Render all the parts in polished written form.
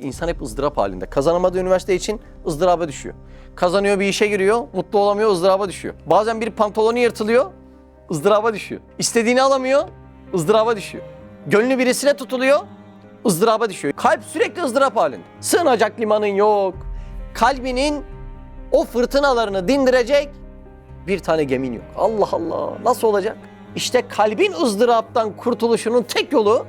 İnsan hep ızdırap halinde. Kazanamadığı üniversite için ızdıraba düşüyor. Kazanıyor, bir işe giriyor, mutlu olamıyor, ızdıraba düşüyor. Bazen bir pantolonu yırtılıyor, ızdıraba düşüyor. İstediğini alamıyor, ızdıraba düşüyor. Gönlü birisine tutuluyor, ızdıraba düşüyor. Kalp sürekli ızdırap halinde. Sığınacak limanın yok. Kalbinin o fırtınalarını dindirecek bir tane gemin yok. Allah Allah, nasıl olacak? İşte kalbin ızdıraptan kurtuluşunun tek yolu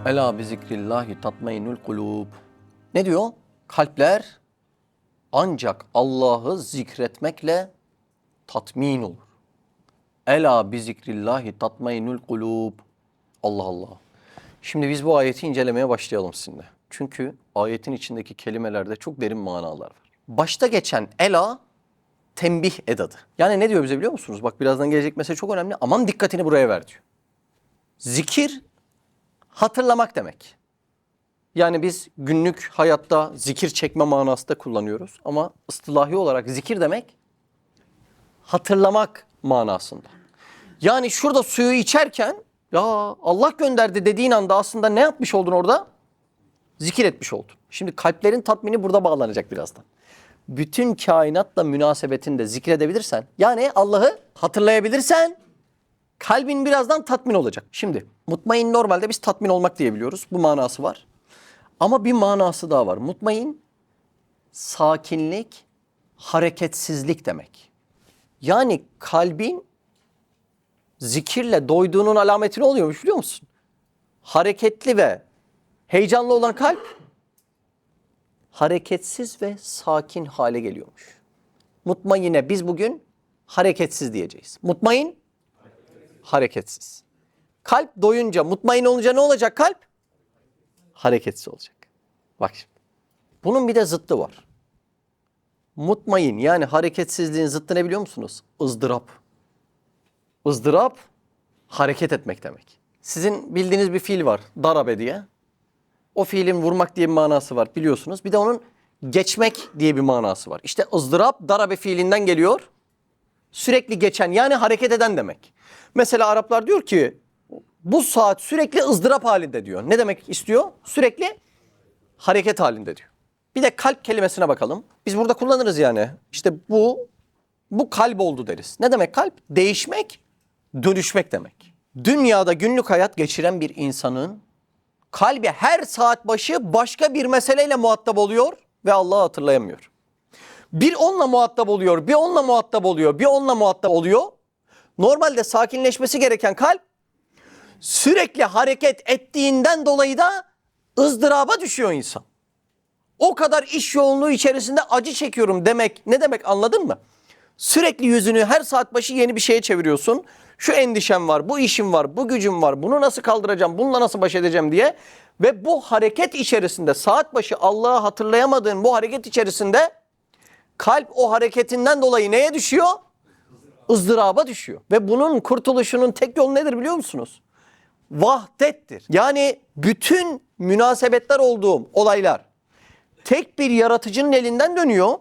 Ela bi zikrillahi tatmainnul kulub. Ne diyor? Kalpler ancak Allah'ı zikretmekle tatmin olur. Ela bi zikrillahi tatmainnul kulub. Allah Allah. Şimdi biz bu ayeti incelemeye başlayalım sizinle. Çünkü ayetin içindeki kelimelerde çok derin manalar var. Başta geçen ela tembih edadı. Yani ne diyor bize biliyor musunuz? Bak birazdan gelecek mesele çok önemli. Aman dikkatini buraya ver diyor. Zikir hatırlamak demek. Yani biz günlük hayatta zikir çekme manasında kullanıyoruz. Ama ıstılahi olarak zikir demek hatırlamak manasında. Yani şurada suyu içerken ya Allah gönderdi dediğin anda aslında ne yapmış oldun orada? Zikir etmiş oldun. Şimdi kalplerin tatmini burada bağlanacak birazdan. Bütün kainatla münasebetini de zikredebilirsen, yani Allah'ı hatırlayabilirsen kalbin birazdan tatmin olacak. Şimdi mutmain normalde biz tatmin olmak diyebiliyoruz. Bu manası var. Ama bir manası daha var. Mutmain sakinlik, hareketsizlik demek. Yani kalbin zikirle doyduğunun alameti ne oluyormuş biliyor musun? Hareketli ve heyecanlı olan kalp hareketsiz ve sakin hale geliyormuş. Mutmain'e biz bugün hareketsiz diyeceğiz. Mutmain hareketsiz. Kalp doyunca, mutmain olunca ne olacak kalp? Hareketsiz olacak. Bak şimdi. Bunun bir de zıttı var. Mutmain yani hareketsizliğin zıttı ne biliyor musunuz? Izdırap. Izdırap hareket etmek demek. Sizin bildiğiniz bir fiil var. Darabe diye. O fiilin vurmak diye bir manası var biliyorsunuz. Bir de onun geçmek diye bir manası var. İşte ızdırap darabe fiilinden geliyor. Sürekli geçen yani hareket eden demek. Mesela Araplar diyor ki bu saat sürekli ızdırap halinde diyor. Ne demek istiyor? Sürekli hareket halinde diyor. Bir de kalp kelimesine bakalım. Biz burada kullanırız yani. İşte bu kalp oldu deriz. Ne demek kalp? Değişmek, dönüşmek demek. Dünyada günlük hayat geçiren bir insanın kalbi her saat başı başka bir meseleyle muhatap oluyor ve Allah'ı hatırlayamıyor. Bir onunla muhatap oluyor, bir onunla muhatap oluyor, bir onunla muhatap oluyor. Normalde sakinleşmesi gereken kalp sürekli hareket ettiğinden dolayı da ızdıraba düşüyor insan. O kadar iş yoğunluğu içerisinde acı çekiyorum demek ne demek anladın mı? Sürekli yüzünü her saat başı yeni bir şeye çeviriyorsun. Şu endişem var, bu işim var, bu gücüm var, bunu nasıl kaldıracağım, bununla nasıl baş edeceğim diye. Ve bu hareket içerisinde saat başı Allah'ı hatırlayamadığın bu hareket içerisinde kalp o hareketinden dolayı neye düşüyor? Izdıraba düşüyor. Ve bunun kurtuluşunun tek yolu nedir biliyor musunuz? Vahdettir. Yani bütün münasebetler olduğum olaylar tek bir yaratıcının elinden dönüyor.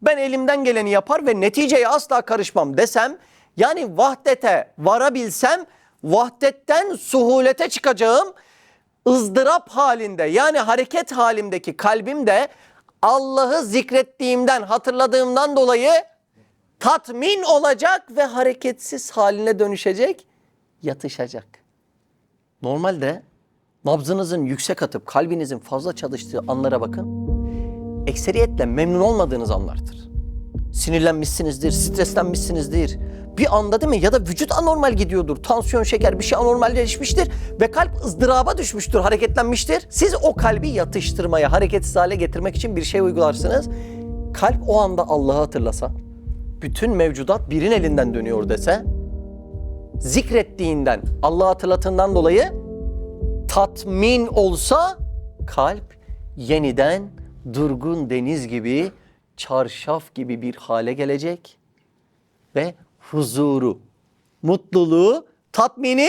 Ben elimden geleni yapar ve neticeye asla karışmam desem, yani vahdete varabilsem, vahdetten suhulete çıkacağım, ızdırap halinde yani hareket halimdeki kalbim de Allah'ı zikrettiğimden, hatırladığımdan dolayı tatmin olacak ve hareketsiz haline dönüşecek, yatışacak. Normalde nabzınızın yüksek atıp kalbinizin fazla çalıştığı anlara bakın. Ekseriyetle memnun olmadığınız anlardır. Sinirlenmişsinizdir, streslenmişsinizdir. Bir anda değil mi? Ya da vücut anormal gidiyordur. Tansiyon, şeker bir şey anormalleşmiştir ve kalp ızdıraba düşmüştür, hareketlenmiştir. Siz o kalbi yatıştırmaya, hareketsiz hale getirmek için bir şey uygularsınız. Kalp o anda Allah'ı hatırlasa, bütün mevcudat birinin elinden dönüyor dese, zikrettiğinden, Allah'ı hatırlatığından dolayı tatmin olsa, kalp yeniden durgun deniz gibi, çarşaf gibi bir hale gelecek ve huzuru, mutluluğu, tatmini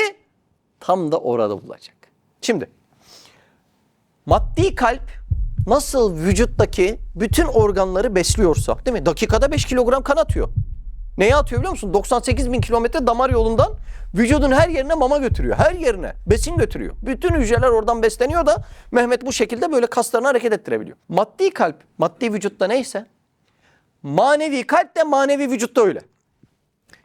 tam da orada bulacak. Şimdi maddi kalp nasıl vücuttaki bütün organları besliyorsa, değil mi? Dakikada 5 kilogram kan atıyor. Neye atıyor biliyor musun? 98 bin kilometre damar yolundan vücudun her yerine mama götürüyor. Her yerine besin götürüyor. Bütün hücreler oradan besleniyor da Mehmet bu şekilde böyle kaslarını hareket ettirebiliyor. Maddi kalp, maddi vücutta neyse manevi kalp de manevi vücutta öyle.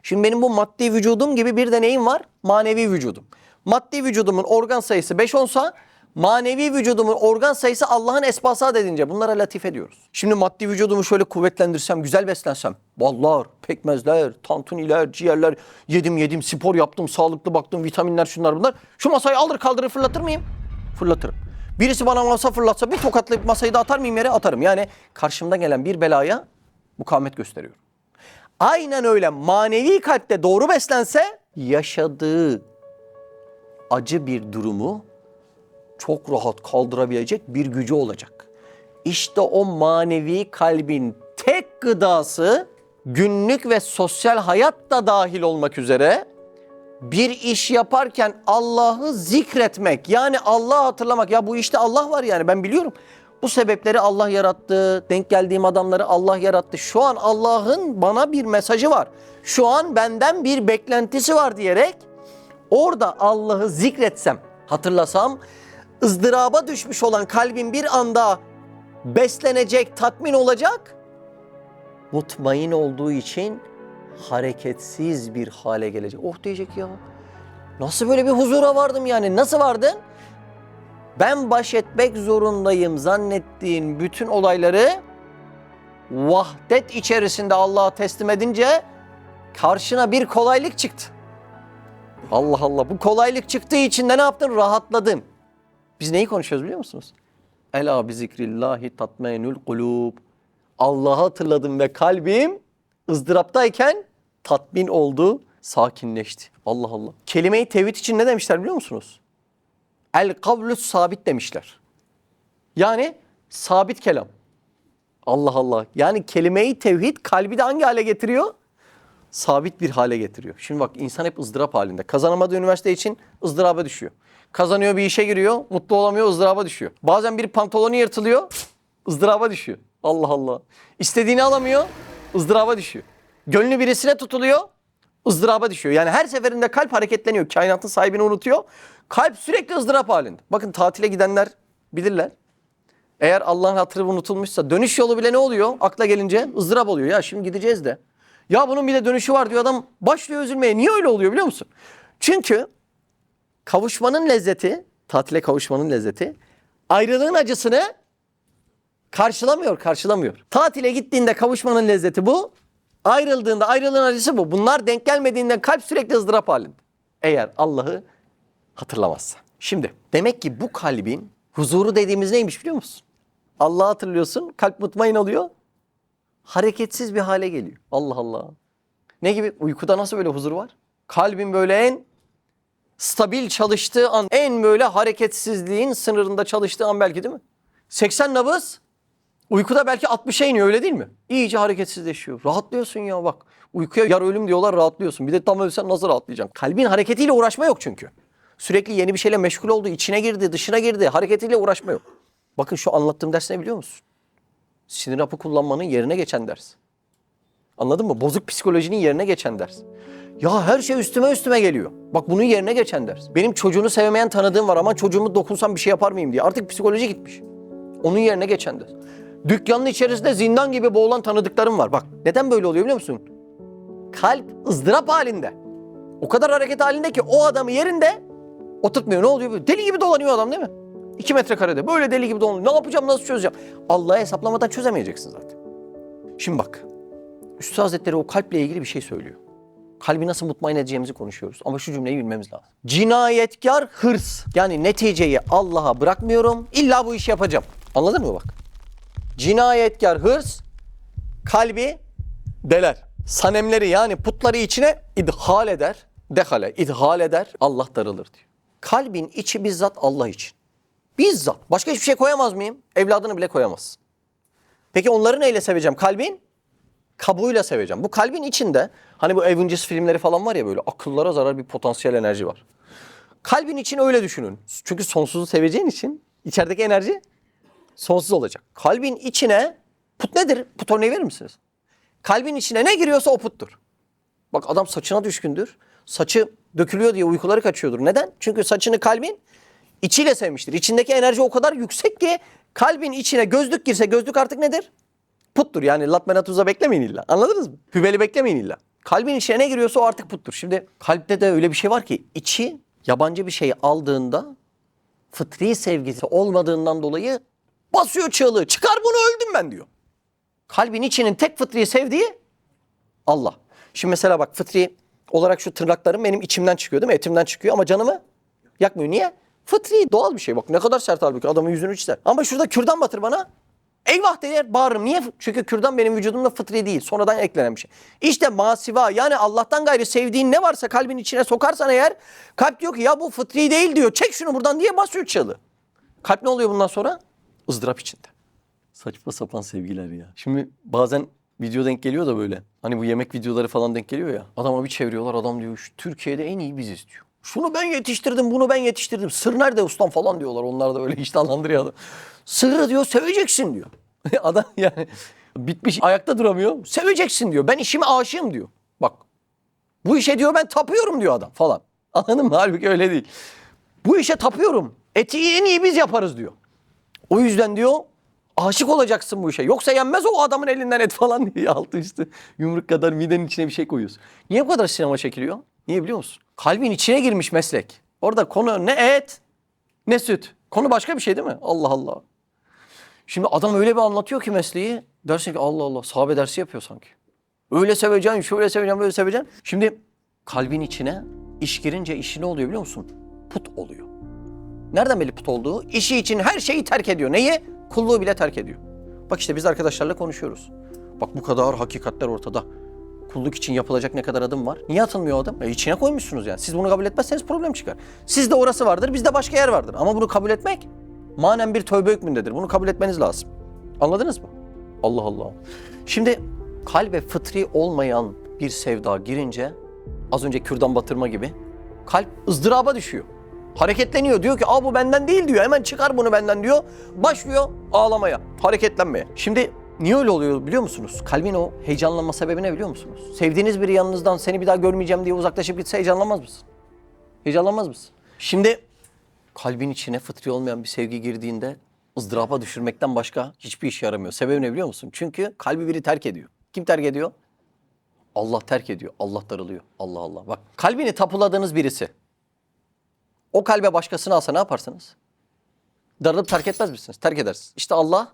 Şimdi benim bu maddi vücudum gibi bir de neyim var? Manevi vücudum. Maddi vücudumun organ sayısı 5 olsa manevi vücudumun organ sayısı Allah'ın esbası dedince bunlara latife diyoruz. Şimdi maddi vücudumu şöyle kuvvetlendirsem, güzel beslensem, ballar, pekmezler, tantuniler, ciğerler, yedim, spor yaptım, sağlıklı baktım, vitaminler şunlar bunlar. Şu masayı alır kaldırır fırlatır mıyım? Fırlatırım. Birisi bana masa fırlatsa bir tokatlayıp masayı da atar mıyım yere? Atarım. Yani karşımda gelen bir belaya mukavemet gösteriyorum. Aynen öyle manevi kalpte doğru beslense yaşadığı acı bir durumu çok rahat kaldırabilecek bir gücü olacak. İşte o manevi kalbin tek gıdası günlük ve sosyal hayat da dahil olmak üzere bir iş yaparken Allah'ı zikretmek, yani Allah'ı hatırlamak. Ya bu işte Allah var, yani ben biliyorum. Bu sebepleri Allah yarattı, denk geldiğim adamları Allah yarattı. Şu an Allah'ın bana bir mesajı var. Şu an benden bir beklentisi var diyerek orada Allah'ı zikretsem, hatırlasam, ızdıraba düşmüş olan kalbim bir anda beslenecek, tatmin olacak. Mutmain olduğu için hareketsiz bir hale gelecek. Oh diyecek ya. Nasıl böyle bir huzura vardım yani? Nasıl vardın? Ben baş etmek zorundayım zannettiğin bütün olayları vahdet içerisinde Allah'a teslim edince karşına bir kolaylık çıktı. Allah Allah, bu kolaylık çıktığı için de ne yaptın? Rahatladın. Biz neyi konuşuyoruz biliyor musunuz? Ela bi zikrillahi tatmainul kulub. Allah'ı hatırladım ve kalbim ızdıraptayken tatmin oldu, sakinleşti. Allah Allah. Kelime-i tevhid için ne demişler biliyor musunuz? El kavlus sabit demişler. Yani sabit kelam. Allah Allah. Yani kelime-i tevhid kalbi de hangi hale getiriyor? Sabit bir hale getiriyor. Şimdi bak, insan hep ızdırap halinde. Kazanamadığı üniversite için ızdıraba düşüyor. Kazanıyor, bir işe giriyor, mutlu olamıyor, ızdıraba düşüyor. Bazen bir pantolonu yırtılıyor, ızdıraba düşüyor. Allah Allah. İstediğini alamıyor, ızdıraba düşüyor. Gönlü birisine tutuluyor, ızdıraba düşüyor. Yani her seferinde kalp hareketleniyor. Kainatın sahibini unutuyor. Kalp sürekli ızdırap halinde. Bakın tatile gidenler bilirler. Eğer Allah'ın hatırı unutulmuşsa dönüş yolu bile ne oluyor? Akla gelince ızdırap oluyor. Ya şimdi gideceğiz de. Ya bunun bir de dönüşü var diyor adam. Başlıyor üzülmeye. Niye öyle oluyor biliyor musun? Çünkü kavuşmanın lezzeti, tatile kavuşmanın lezzeti ayrılığın acısını karşılamıyor. Tatile gittiğinde kavuşmanın lezzeti bu. Ayrıldığında ayrılığın acısı bu. Bunlar denk gelmediğinden kalp sürekli ızdırap halinde. Eğer Allah'ı hatırlamazsa. Şimdi demek ki bu kalbin huzuru dediğimiz neymiş biliyor musun? Allah'ı hatırlıyorsun, kalp mutmain oluyor. Hareketsiz bir hale geliyor. Allah Allah. Ne gibi? Uykuda nasıl böyle huzur var? Kalbin böyle en stabil çalıştığı an, en böyle hareketsizliğin sınırında çalıştığı an belki, değil mi? 80 nabız uykuda belki 60'a iniyor, öyle değil mi? İyice hareketsizleşiyor. Rahatlıyorsun ya bak. Uykuya yar ölüm diyorlar, rahatlıyorsun. Bir de tam ölsen nasıl rahatlayacaksın? Kalbin hareketiyle uğraşma yok çünkü. Sürekli yeni bir şeyle meşgul oldu. İçine girdi, dışına girdi. Hareketiyle uğraşma yok. Bakın şu anlattığım ders ne biliyor musun? Sinir hapı kullanmanın yerine geçen ders. Anladın mı? Bozuk psikolojinin yerine geçen ders. Ya her şey üstüme geliyor. Bak bunun yerine geçen ders. Benim çocuğunu sevemeyen tanıdığım var ama çocuğumu dokunsam bir şey yapar mıyım diye. Artık psikoloji gitmiş. Onun yerine geçen ders. Dükkanın içerisinde zindan gibi boğulan tanıdıklarım var. Bak neden böyle oluyor biliyor musun? Kalp ızdırap halinde. O kadar hareket halinde ki o adamı yerinde oturtmuyor. Ne oluyor? Deli gibi dolanıyor adam, değil mi? 2 metrekarede böyle deli gibi dolanıyor. Ne yapacağım, nasıl çözeceğim? Allah'a hesaplamadan çözemeyeceksin zaten. Şimdi bak. Üstad Hazretleri o kalple ilgili bir şey söylüyor. Kalbi nasıl mutmain edeceğimizi konuşuyoruz. Ama şu cümleyi bilmemiz lazım. Cinayetkar hırs. Yani neticeyi Allah'a bırakmıyorum. İlla bu işi yapacağım. Anladın mı bak? Cinayetkar hırs kalbi deler. Sanemleri yani putları içine idhal eder. İdhal eder. Allah darılır diyor. Kalbin içi bizzat Allah için. Bizzat. Başka hiçbir şey koyamaz mıyım? Evladını bile koyamazsın. Peki onları neyle seveceğim? Kalbin kabuğuyla seveceğim. Bu kalbin içinde hani bu Avengers filmleri falan var ya, böyle akıllara zarar bir potansiyel enerji var. Kalbin için öyle düşünün. Çünkü sonsuzu seveceğin için içerideki enerji sonsuz olacak. Kalbin içine put nedir? Put örneği verir misiniz? Kalbin içine ne giriyorsa o puttur. Bak adam saçına düşkündür. Saçı dökülüyor diye uykuları kaçıyordur. Neden? Çünkü saçını kalbin içiyle sevmiştir. İçindeki enerji o kadar yüksek ki kalbin içine gözlük girse gözlük artık nedir? Puttur. Yani latmenatuza beklemeyin illa. Anladınız mı? Hübeli beklemeyin illa. Kalbin içine ne giriyorsa o artık puttur. Şimdi kalpte de öyle bir şey var ki içi yabancı bir şey aldığında fıtri sevgisi olmadığından dolayı basıyor çığlığı. Çıkar bunu öldüm ben diyor. Kalbin içinin tek fıtri sevdiği Allah. Şimdi mesela bak fıtri olarak şu tırnaklarım benim içimden çıkıyor değil mi? Etimden çıkıyor ama canımı yakmıyor. Niye? Fıtri doğal bir şey. Bak ne kadar sert halbuki adamın yüzünü çizer. Ama şurada kürdan batır bana. Eyvah der bağırırım. Niye? Çünkü kürdan benim vücudumda fıtri değil. Sonradan eklenen bir şey. İşte masiva yani Allah'tan gayrı sevdiğin ne varsa kalbin içine sokarsan eğer kalp diyor ki ya bu fıtri değil diyor. Çek şunu buradan diye basıyor çığlığı. Kalp ne oluyor bundan sonra? ızdırap içinde. Saçma sapan sevgiler ya. Şimdi bazen video denk geliyor da böyle. Hani bu yemek videoları falan denk geliyor ya. Adama bir çeviriyorlar adam diyor şu Türkiye'de en iyi biziz diyor. Şunu ben yetiştirdim bunu ben yetiştirdim. Sır nerede ustam falan diyorlar. Onlar da öyle iştahlandırıyor adam. Sırrı diyor seveceksin diyor. Adam yani bitmiş ayakta duramıyor. Seveceksin diyor. Ben işime aşığım diyor. Bak bu işe diyor ben tapıyorum diyor adam falan. Anladın mı? Halbuki öyle değil. Bu işe tapıyorum. Eti en iyi biz yaparız diyor. O yüzden diyor aşık olacaksın bu işe. Yoksa yenmez o adamın elinden et falan diye altı üstü yumruk kadar midenin içine bir şey koyuyorsun. Niye bu kadar sinema çekiliyor? Niye biliyor musun? Kalbin içine girmiş meslek. Orada konu ne et ne süt. Konu başka bir şey değil mi? Allah Allah. Şimdi adam öyle bir anlatıyor ki mesleği. Dersin ki Allah Allah sahabe dersi yapıyor sanki. Öyle seveceksin, şöyle seveceksin, böyle seveceksin. Şimdi kalbin içine iş girince işi ne oluyor biliyor musun? Put oluyor. Nereden belli put olduğu? İşi için her şeyi terk ediyor. Neyi? Kulluğu bile terk ediyor. Bak işte biz arkadaşlarla konuşuyoruz. Bak bu kadar hakikatler ortada. Kulluk için yapılacak ne kadar adım var. Niye atılmıyor o adım? İçine koymuşsunuz yani. Siz bunu kabul etmezseniz problem çıkar. Sizde orası vardır, bizde başka yer vardır. Ama bunu kabul etmek manen bir tövbe hükmündedir. Bunu kabul etmeniz lazım. Anladınız mı? Allah Allah. Şimdi kalbe fıtri olmayan bir sevda girince az önce kürdan batırma gibi kalp ızdıraba düşüyor. Hareketleniyor. Diyor ki bu benden değil diyor. Hemen çıkar bunu benden diyor. Başlıyor ağlamaya, hareketlenmeye. Şimdi niye öyle oluyor biliyor musunuz? Kalbin o heyecanlanma sebebi ne biliyor musunuz? Sevdiğiniz biri yanınızdan seni bir daha görmeyeceğim diye uzaklaşıp gitse heyecanlanmaz mısın? Heyecanlanmaz mısın? Şimdi kalbin içine fıtri olmayan bir sevgi girdiğinde ızdıraba düşürmekten başka hiçbir işe yaramıyor. Sebebi ne biliyor musun? Çünkü kalbi biri terk ediyor. Kim terk ediyor? Allah terk ediyor. Allah darılıyor. Allah Allah. Bak kalbini tapuladığınız birisi o kalbe başkasını alsa ne yaparsınız? Darılıp terk etmez misiniz? Terk edersiniz. İşte Allah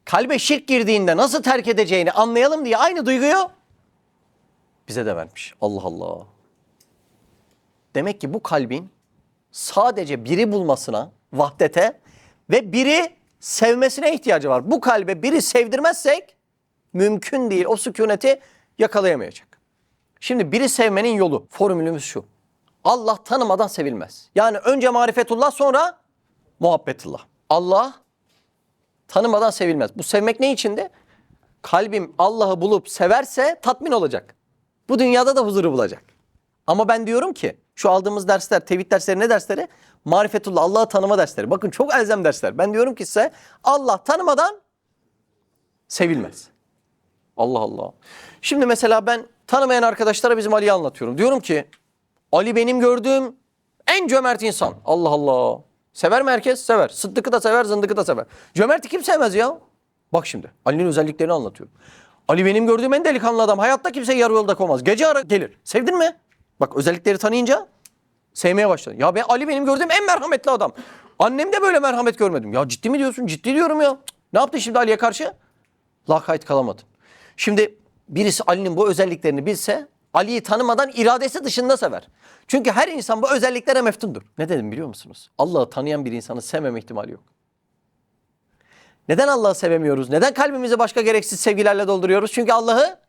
kalbe şirk girdiğinde nasıl terk edeceğini anlayalım diye aynı duyguyu bize de vermiş. Allah Allah. Demek ki bu kalbin sadece biri bulmasına, vahdete ve biri sevmesine ihtiyacı var. Bu kalbe biri sevdirmezsek mümkün değil. O sükuneti yakalayamayacak. Şimdi biri sevmenin yolu, formülümüz şu. Allah tanımadan sevilmez. Yani önce marifetullah sonra muhabbetullah. Allah tanımadan sevilmez. Bu sevmek ne içinde? Kalbim Allah'ı bulup severse tatmin olacak. Bu dünyada da huzuru bulacak. Ama ben diyorum ki şu aldığımız dersler, tevhid dersleri ne dersleri? Marifetullah, Allah'ı tanıma dersleri. Bakın çok elzem dersler. Ben diyorum ki size Allah tanımadan sevilmez. Allah Allah. Şimdi mesela ben tanımayan arkadaşlara bizim Ali'yi anlatıyorum. Diyorum ki Ali benim gördüğüm en cömert insan. Allah Allah. Sever mi herkes? Sever. Sıddık'ı da sever, zındık'ı da sever. Cömerti kim sevmez ya? Bak şimdi Ali'nin özelliklerini anlatıyorum. Ali benim gördüğüm en delikanlı adam. Hayatta kimseyi yarı yolda koymaz. Gece ara gelir. Sevdin mi? Bak özellikleri tanıyınca sevmeye başladın. Ya Ali benim gördüğüm en merhametli adam. Annem de böyle merhamet görmedim. Ya ciddi mi diyorsun? Ciddi diyorum ya. Ne yaptın şimdi Ali'ye karşı? Lakayt kalamadın. Şimdi birisi Ali'nin bu özelliklerini bilse Ali'yi tanımadan iradesi dışında sever. Çünkü her insan bu özelliklere meftundur. Ne dedim biliyor musunuz? Allah'ı tanıyan bir insanı sevmeme ihtimali yok. Neden Allah'ı sevemiyoruz? Neden kalbimizi başka gereksiz sevgilerle dolduruyoruz? Çünkü Allah'ı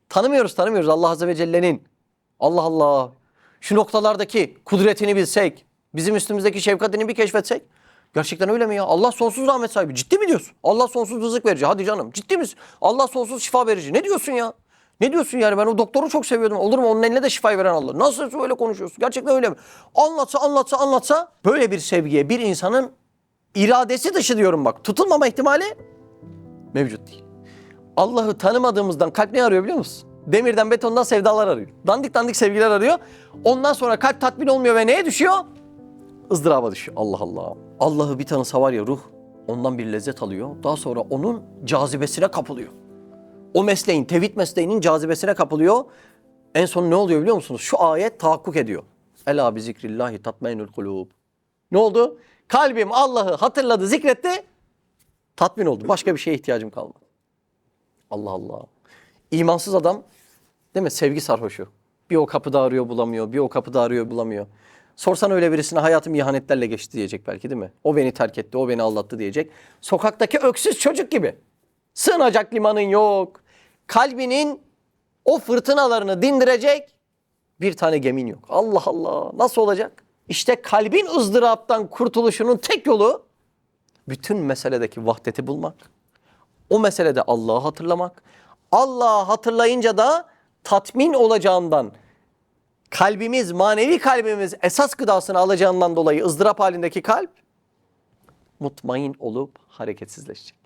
tanımıyoruz. Allah Azze ve Celle'nin. Allah Allah. Şu noktalardaki kudretini bilsek, bizim üstümüzdeki şefkatini bir keşfetsek. Gerçekten öyle mi ya? Allah sonsuz rahmet sahibi. Ciddi mi diyorsun? Allah sonsuz rızık verici. Hadi canım. Ciddi misin? Allah sonsuz şifa verici. Ne diyorsun ya? Ne diyorsun yani? Ben o doktoru çok seviyordum. Olur mu? Onun eline de şifayı veren Allah. Nasıl öyle konuşuyorsun? Gerçekten öyle mi? Anlatsa böyle bir sevgiye bir insanın iradesi dışı diyorum bak. Tutulmama ihtimali mevcut değil. Allah'ı tanımadığımızdan kalp ne arıyor biliyor musun? Demirden betondan sevdalar arıyor. Dandik dandik sevgiler arıyor. Ondan sonra kalp tatmin olmuyor ve neye düşüyor? ızdıraba düşüyor. Allah Allah. Allah'ı bir tanısa var ya ruh ondan bir lezzet alıyor. Daha sonra onun cazibesine kapılıyor. O mesleğin, tevhid mesleğinin cazibesine kapılıyor. En son ne oluyor biliyor musunuz? Şu ayet tahakkuk ediyor. Ela bi zikrillahi tatmainul kulub. Ne oldu? Kalbim Allah'ı hatırladı, zikretti. Tatmin oldu. Başka bir şeye ihtiyacım kalmadı. Allah Allah. İmansız adam değil mi? Sevgi sarhoşu. Bir o kapıda arıyor bulamıyor. Bir o kapıda arıyor bulamıyor. Sorsan öyle birisine hayatım ihanetlerle geçti diyecek belki değil mi? O beni terk etti, o beni aldattı diyecek. Sokaktaki öksüz çocuk gibi. Sığınacak limanın yok. Kalbinin o fırtınalarını dindirecek bir tane gemin yok. Allah Allah. Nasıl olacak? İşte kalbin ızdıraptan kurtuluşunun tek yolu bütün meseledeki vahdeti bulmak. O meselede Allah'ı hatırlamak. Allah'ı hatırlayınca da tatmin olacağından, kalbimiz, manevi kalbimiz esas gıdasını alacağından dolayı ızdırap halindeki kalp mutmain olup hareketsizleşecek.